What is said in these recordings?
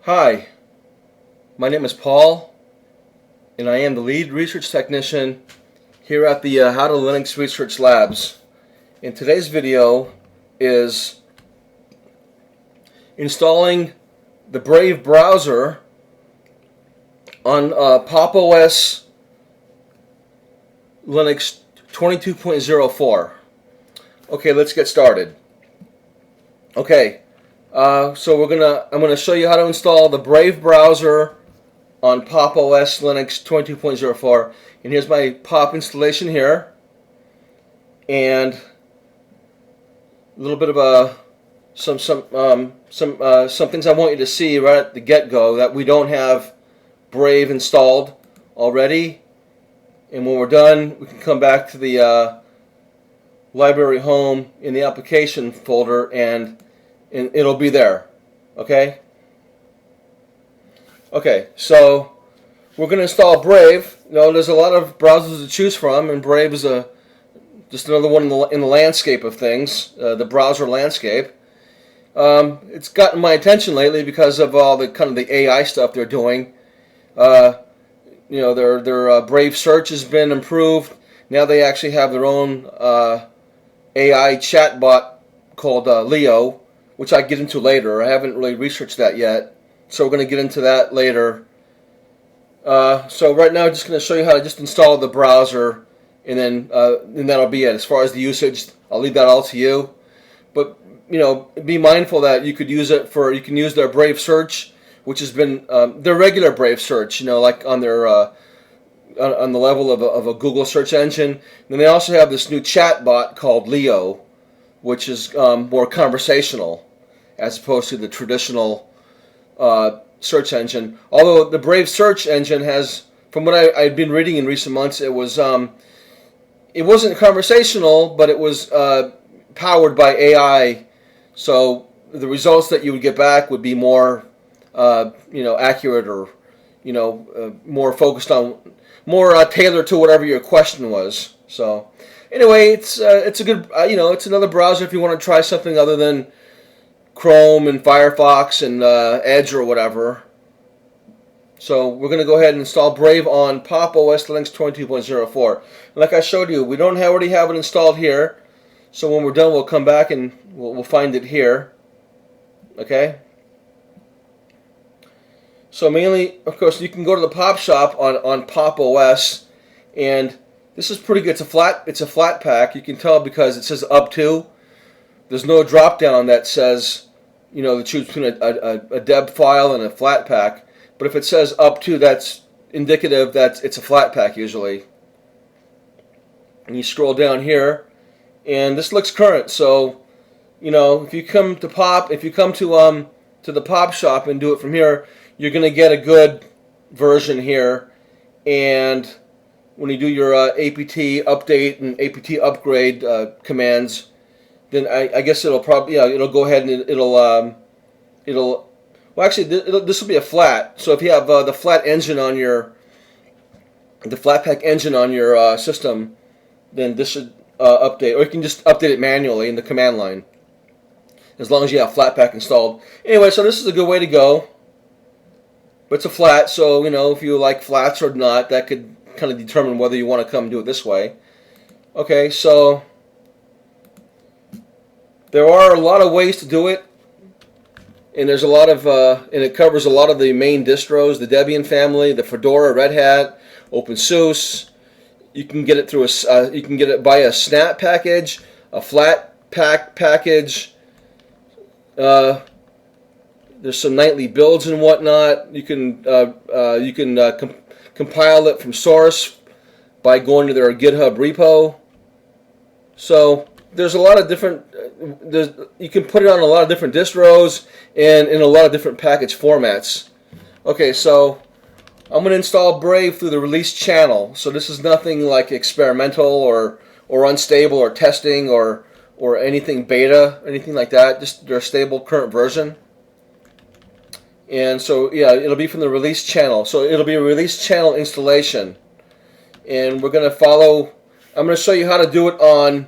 Hi, my name is Paul, and I am the lead research technician here at the How to Linux Research Labs. And today's video is installing the Brave browser on Pop! OS Linux 22.04. Okay, let's get started. Okay. So I'm gonna show you how to install the Brave browser on Pop! OS Linux 22.04, and here's my Pop installation here, and a little bit of some things I want you to see right at the get-go that we don't have Brave installed already, and when we're done, we can come back to the library home in the application folder and it'll be there. Okay, so we're going to install Brave. There's a lot of browsers to choose from, and Brave is just another one in the landscape of things, the browser landscape. It's gotten my attention lately because of all the kind of the AI stuff they're doing. Their Brave search has been improved. Now they actually have their own AI chatbot called Leo, which I get into later. I haven't really researched that yet, so we're going to get into that later. So right now I'm just going to show you how to just install the browser, and then that'll be it. As far as the usage, I'll leave that all to you. But be mindful that you can use their Brave search, which has been their regular Brave search, like on their on the level of a Google search engine. And then they also have this new chat bot called Leo, which is more conversational as opposed to the traditional search engine. Although the Brave search engine has, from what I've been reading in recent months, it wasn't conversational, but it was powered by AI. So the results that you would get back would be more, accurate, or more focused on, more tailored to whatever your question was. So anyway, it's a good, it's another browser if you want to try something other than Chrome and Firefox and Edge or whatever. So we're going to go ahead and install Brave on Pop! OS Linux 22.04. Like I showed you, we don't already have it installed here. So when we're done, we'll come back and we'll find it here. Okay. So mainly, of course, you can go to the Pop Shop on Pop! OS, and this is pretty good. It's a flat pack. You can tell because it says up to. There's no drop down that says, to choose between a deb file and a flat pack. But if it says up to, that's indicative that it's a flat pack usually. And you scroll down here, and this looks current. So, if you come to the Pop Shop and do it from here, you're going to get a good version here. And when you do your apt update and apt upgrade commands, then I guess it'll probably it'll go ahead and this will be a flat. So if you have the flat pack engine on your system, then this should update, or you can just update it manually in the command line, as long as you have Flatpak installed. Anyway, so this is a good way to go. But it's a flat, so if you like flats or not, that could kind of determine whether you want to come do it this way. Okay, so there are a lot of ways to do it, and there's a lot of and it covers a lot of the main distros: the Debian family, the Fedora, Red Hat, OpenSUSE. You can get it through you can get it by a snap package, a Flatpak package. There's some nightly builds and whatnot. You can compile it from source by going to their GitHub repo. So there's a lot of different. You can put it on a lot of different distros and in a lot of different package formats. Okay, so I'm going to install Brave through the release channel. So this is nothing like experimental or unstable or testing or anything beta, anything like that. Just their stable current version. And so it'll be from the release channel. So it'll be a release channel installation. And we're going to follow. I'm going to show you how to do it on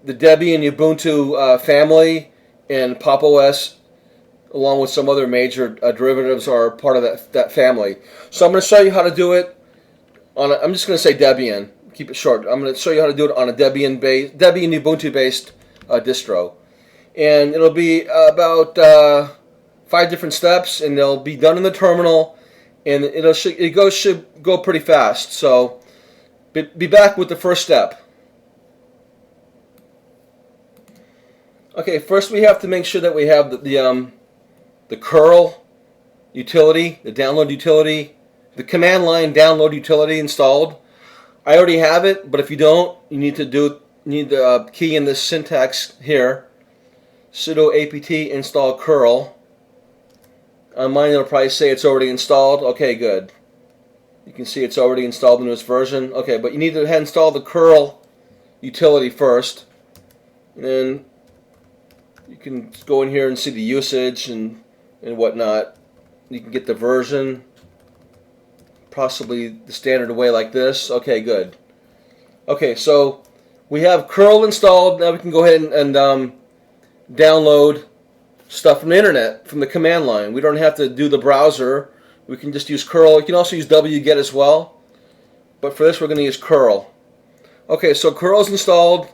the Debian Ubuntu family and Pop! OS along with some other major derivatives, are part of that family. So I'm going to show you how to do it on I'm just going to say Debian. Keep it short. I'm going to show you how to do it on a Debian Ubuntu based distro, and it'll be about 5 different steps, and they'll be done in the terminal, and should go pretty fast. So be back with the first step. Okay, first we have to make sure that we have the curl utility, the download utility, the command line download utility installed. I already have it, but if you don't, you need to key in this syntax here: sudo apt install curl. On mine it'll probably say it's already installed. Okay, good. You can see it's already installed in this version. Okay, but you need to install the curl utility first, and then you can go in here and see the usage and whatnot. You can get the version, possibly the standard way like this. Okay, good. Okay, so we have curl installed. Now we can go ahead and download stuff from the internet, from the command line. We don't have to do the browser. We can just use curl. You can also use wget as well, but for this we're going to use curl. Okay, so curl is installed,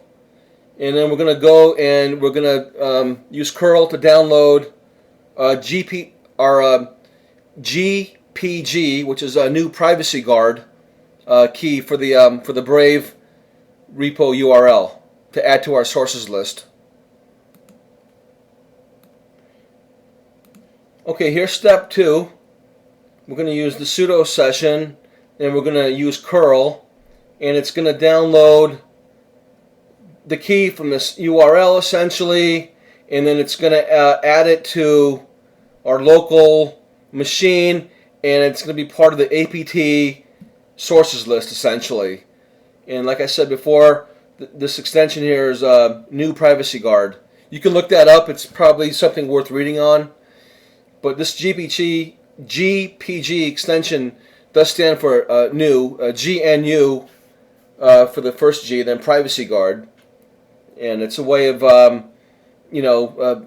and then we're going to go and we're going to use curl to download GPG, which is a new privacy guard key for the Brave repo URL to add to our sources list. Okay, here's step 2. We're going to use the sudo session, and we're going to use curl, and it's going to download the key from this URL essentially, and then it's going to add it to our local machine, and it's going to be part of the apt sources list essentially. And like I said before, this extension here is new privacy guard. You can look that up. It's probably something worth reading on. But this GPG extension does stand for new, GNU for the first G, then privacy guard, and it's a way of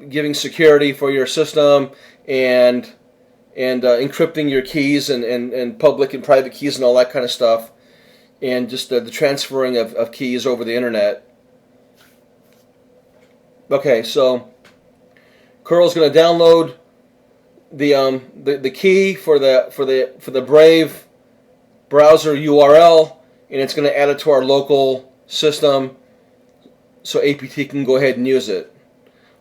giving security for your system and encrypting your keys and public and private keys and all that kind of stuff, and just the transferring of keys over the internet. Okay, so curl is going to download the key for the Brave browser URL, and it's going to add it to our local system so apt can go ahead and use it.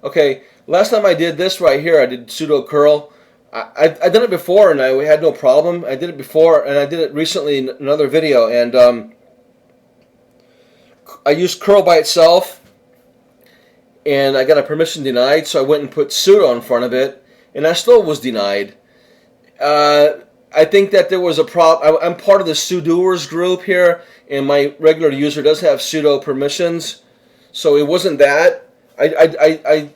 Okay, last time I did this right here, I did sudo curl. I've done it before and I had no problem. I did it before, and I did it recently in another video, and I used curl by itself, and I got a permission denied, so I went and put sudo in front of it, and I still was denied. I think that there was a problem. I'm part of the sudoers group here, and my regular user does have sudo permissions, so it wasn't that. I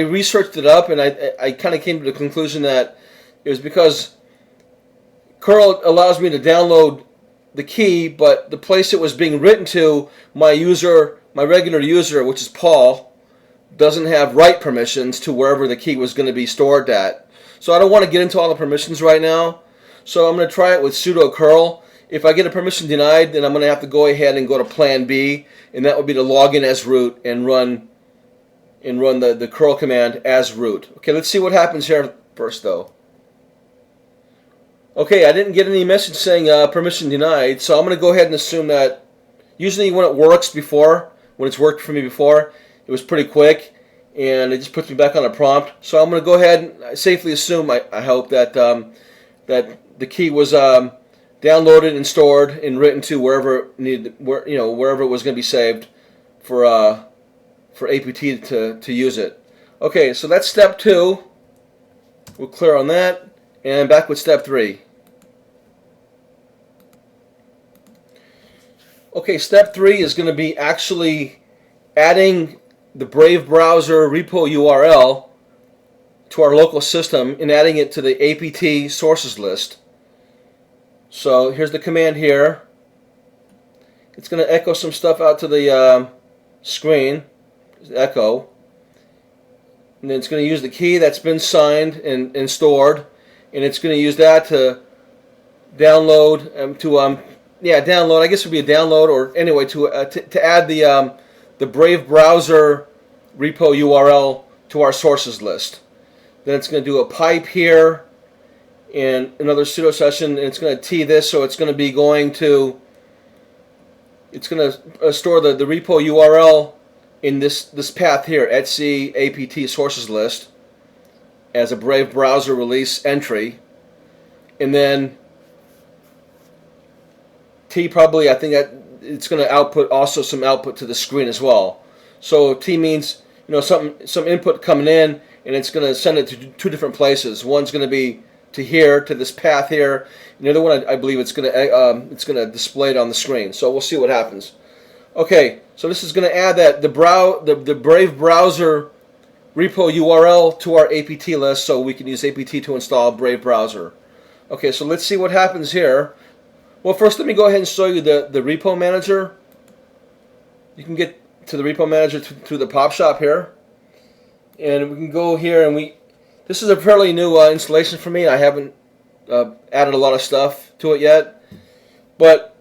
researched it up, and I kind of came to the conclusion that it was because curl allows me to download the key, but the place it was being written to, my regular user, which is Paul, doesn't have write permissions to wherever the key was going to be stored at. So I don't want to get into all the permissions right now. So I'm going to try it with sudo curl. If I get a permission denied, then I'm going to have to go ahead and go to plan B, and that would be to log in as root and run the curl command as root. Okay, let's see what happens here first though. Okay, I didn't get any message saying permission denied, so I'm going to go ahead and assume that usually when it works before, when it's worked for me before, it was pretty quick, and it just puts me back on a prompt. So I'm going to go ahead and safely assume, I hope, that that the key was downloaded and stored and written to wherever it was going to be saved for apt to use it. Okay, so that's step 2. We're clear on that, and back with step 3. Okay, step 3 is going to be actually adding the Brave browser repo URL to our local system and adding it to the apt sources list. So here's the command here. It's going to echo some stuff out to the screen. Echo. and then it's going to use the key that's been signed and stored, and it's going to use that to download download. I guess it would be a download, or anyway to add the Brave browser repo URL to our sources list. Then it's going to do a pipe here and another sudo session, and it's going to tee this, so it's going to be going to, it's going to store the repo URL in this path here, etc apt sources list, as a Brave browser release entry, and then T probably, I think that it's going to output also some output to the screen as well. So T means, you know, some input coming in, and it's going to send it to two different places. One's going to be to here, to this path here, and the other one I believe it's going to display it on the screen. So we'll see what happens. Okay, so this is going to add that the Brave browser repo URL to our apt list, so we can use apt to install Brave browser. Okay, so let's see what happens here. Well, first let me go ahead and show you the repo manager. You can get to the repo manager through the PopShop here, and we can go here, and this is a fairly new installation for me. I haven't added a lot of stuff to it yet, but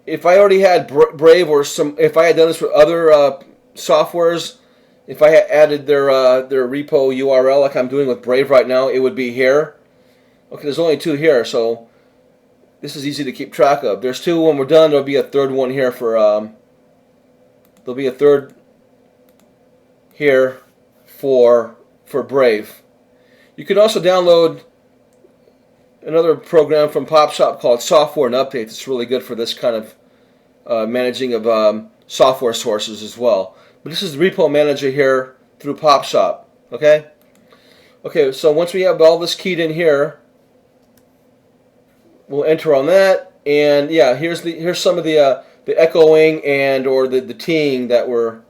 if I already had Brave, or if I had done this with other softwares, if I had added their repo URL like I'm doing with Brave right now, it would be here. Okay, there's only two here, so this is easy to keep track of. There's two. When we're done, there'll be a third one here for there'll be a third here for Brave. You can also download another program from PopShop called Software and Updates. It's really good for this kind of managing of software sources as well. But this is the repo manager here through PopShop. Okay. Okay. So once we have all this keyed in here, we'll enter on that, and yeah, here's some of the echoing and or the teeing that were.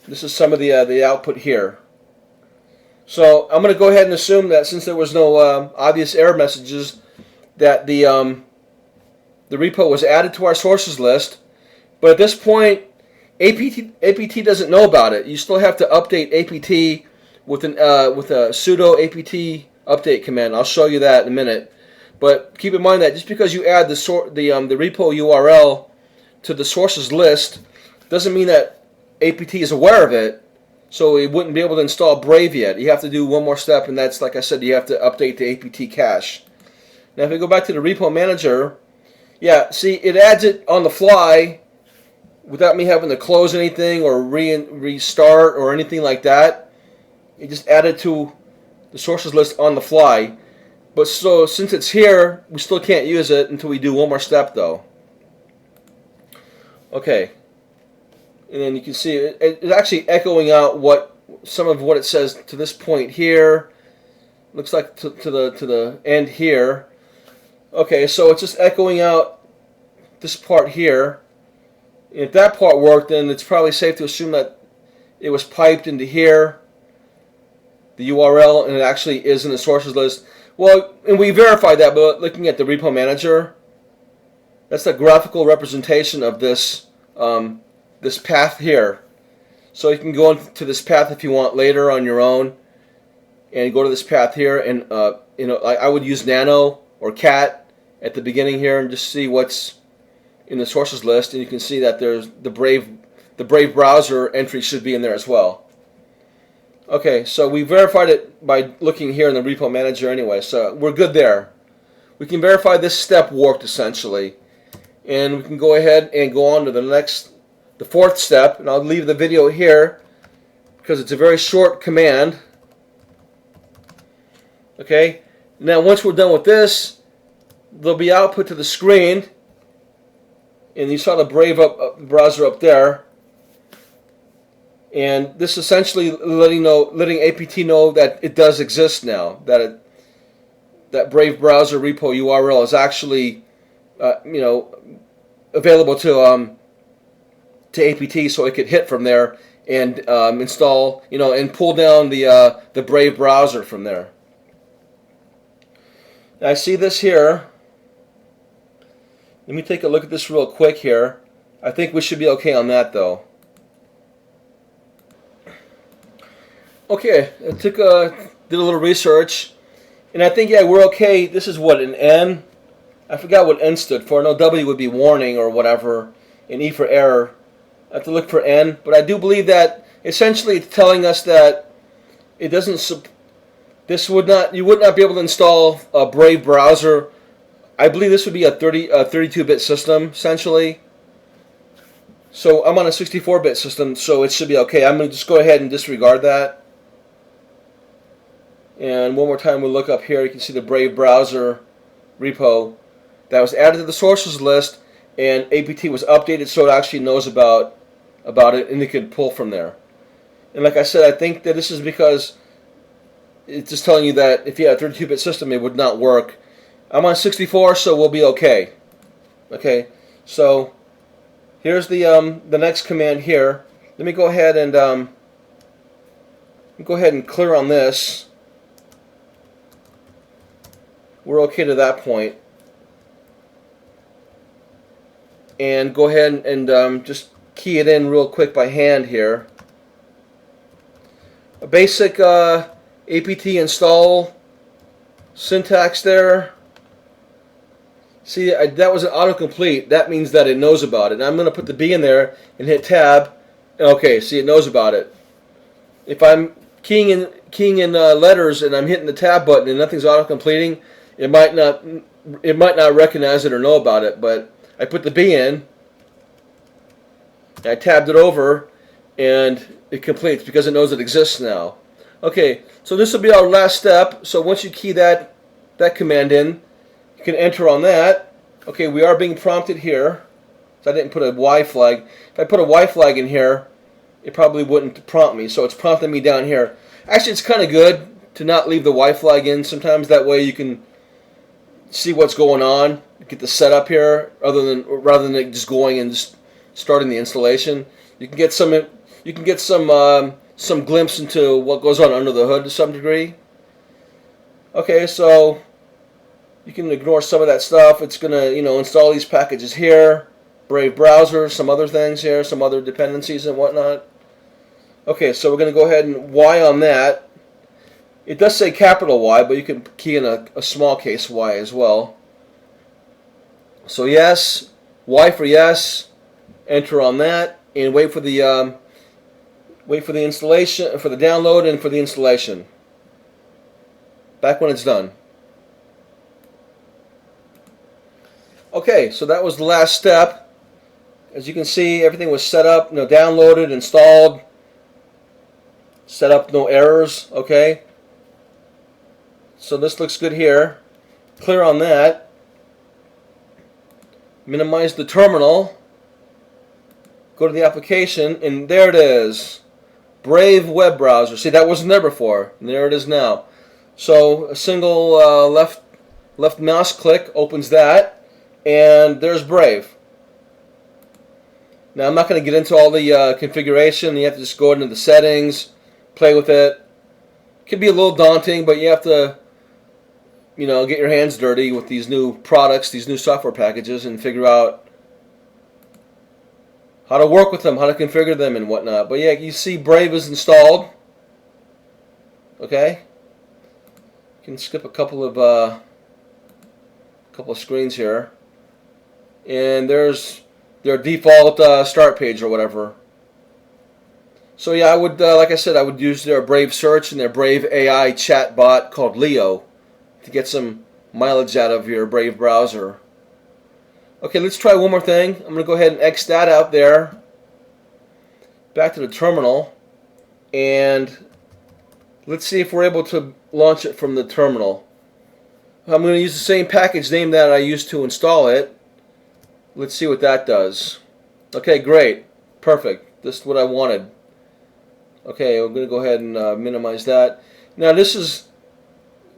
This is some of the output here. So I'm going to go ahead and assume that since there was no obvious error messages, that the repo was added to our sources list. But at this point, apt doesn't know about it. You still have to update apt with a sudo apt update command. I'll show you that in a minute. But keep in mind that just because you add the repo URL to the sources list doesn't mean that apt is aware of it. So it wouldn't be able to install Brave yet. You have to do one more step, and that's, like I said, you have to update the apt cache. Now if we go back to the repo manager, yeah, see, it adds it on the fly without me having to close anything or restart or anything like that. It just added to the sources list on the fly. But so since it's here, we still can't use it until we do one more step though. Okay. And then you can see it's actually echoing out some of what it says to this point here. Looks like to the end here. Okay, so it's just echoing out this part here. If that part worked, then it's probably safe to assume that it was piped into here, the URL, and it actually is in the sources list. Well, and we verified that, but looking at the repo manager, that's the graphical representation of this this path here. So you can go into this path if you want later on your own, and go to this path here, and I would use nano or cat at the beginning here and just see what's in the sources list, and you can see that there's the Brave browser entry should be in there as well. Okay, so we verified it by looking here in the repo manager anyway, so we're good there. We can verify this step worked essentially, and we can go ahead and go on to the fourth step, and I'll leave the video here because it's a very short command. Okay, now once we're done with this, there'll be output to the screen, and you saw the Brave browser up there. And this essentially letting apt know that it does exist now, that Brave browser repo URL is actually available to apt, so it could hit from there and install and pull down the Brave browser from there. Now I see this here. Let me take a look at this real quick here. I think we should be okay on that though. Okay, I did a little research, and I think, yeah, we're okay. This is what, an N? I forgot what N stood for. No, W would be warning or whatever, and E for error. I have to look for N, but I do believe that essentially it's telling us that it doesn't. This would not. You would not be able to install a Brave browser. I believe this would be a 32-bit system essentially. So I'm on a 64-bit system, so it should be okay. I'm going to just go ahead and disregard that. And one more time, we'll look up here. You can see the Brave browser repo that was added to the sources list, and APT was updated so it actually knows about it, and it can pull from there. And like I said, I think that this is because it's just telling you that if you had a 32-bit system, it would not work. I'm on 64, so we'll be okay. Okay, so here's the next command here. Let me go ahead and clear on this. We're okay to that point. And go ahead and just key it in real quick by hand here. A basic apt install syntax there. See, that was an autocomplete. That means that it knows about it. And I'm going to put the B in there and hit tab. Okay, see, it knows about it. If I'm keying in letters and I'm hitting the tab button and nothing's autocompleting, it might not recognize it or know about it. But I put the B in, I tabbed it over, and it completes because it knows it exists now. Okay, so this will be our last step. So once you key that command in, you can enter on that. Okay, we are being prompted here. So I didn't put a Y flag. If I put a Y flag in here, it probably wouldn't prompt me. So it's prompting me down here. Actually, it's kind of good to not leave the Y flag in. Sometimes that way you can see what's going on, get the setup here, rather than just going and just starting the installation. You can get some glimpse into what goes on under the hood to some degree. Okay, so you can ignore some of that stuff. It's gonna, install these packages here, Brave browser, some other things here, some other dependencies and whatnot. Okay, so we're gonna go ahead and Y on that. It does say capital Y, but you can key in a small case Y as well. So yes, Y for yes. Enter on that, and wait for the installation, for the download, and for the installation. Back when it's done. Okay, so that was the last step. As you can see, everything was set up, downloaded, installed, set up, no errors. Okay. So this looks good here. Clear on that. Minimize the terminal. Go to the application, and there it is. Brave web browser. See, that wasn't there before, and there it is now. So a single left mouse click opens that, and there's Brave. Now I'm not going to get into all the configuration. You have to just go into the settings, play with it. It can be a little daunting, but you have to get your hands dirty with these new products, these new software packages, and figure out how to work with them, how to configure them, and whatnot. But yeah, you see Brave is installed. Okay, you can skip a couple of screens here, and there's their default start page or whatever. So yeah, I would, like I said, I would use their Brave search and their Brave AI chatbot called Leo to get some mileage out of your Brave browser. Okay, let's try one more thing. I'm going to go ahead and X that out there. Back to the terminal. And let's see if we're able to launch it from the terminal. I'm going to use the same package name that I used to install it. Let's see what that does. Okay, great. Perfect. This is what I wanted. Okay, I'm going to go ahead and minimize that. Now this is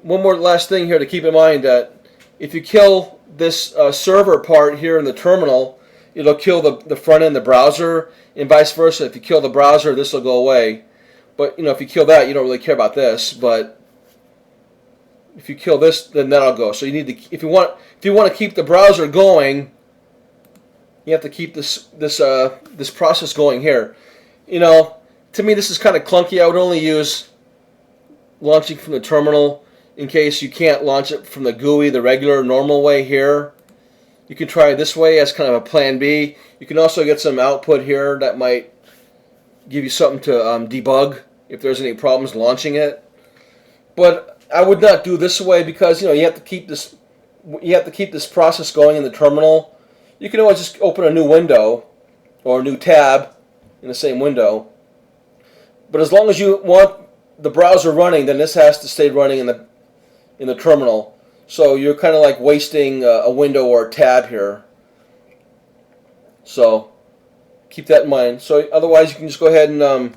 one more last thing here to keep in mind, that if you kill this server part here in the terminal, it'll kill the front end, the browser, and vice versa. If you kill the browser, this will go away. But if you kill that, you don't really care about this. But if you kill this, then that'll go. So you need to, if you want to keep the browser going, you have to keep this process going here. To me, this is kind of clunky. I would only use launching from the terminal in case you can't launch it from the GUI, the regular normal way here. You can try it this way as kind of a plan B. You can also get some output here that might give you something to debug if there's any problems launching it. But I would not do this way because you have to keep this process going in the terminal. You can always just open a new window or a new tab in the same window. But as long as you want the browser running, then this has to stay running in the terminal. So you're kind of like wasting a window or a tab here. So keep that in mind. So otherwise you can just go ahead and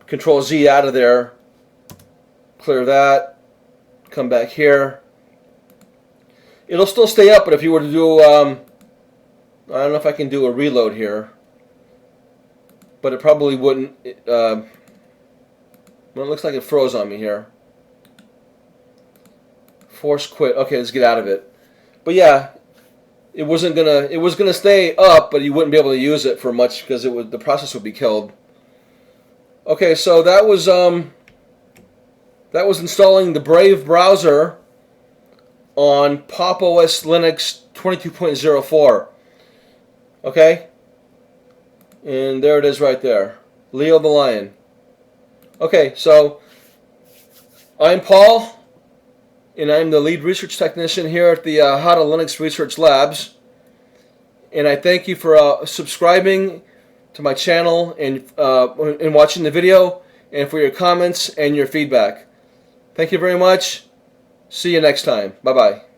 Control Z out of there. Clear that. Come back here. It'll still stay up, but if you were to do, I don't know if I can do a reload here. But it probably wouldn't. Well, it looks like it froze on me here. Force quit. Okay, let's get out of it. But yeah, it was gonna stay up, but you wouldn't be able to use it for much because the process would be killed. Okay, so that was installing the Brave browser on Pop! OS Linux 22.04. Okay, and there it is right there, Leo the Lion. Okay, so I'm Paul, and I'm the lead research technician here at the How to Linux Research Labs. And I thank you for subscribing to my channel and watching the video, and for your comments and your feedback. Thank you very much. See you next time. Bye-bye.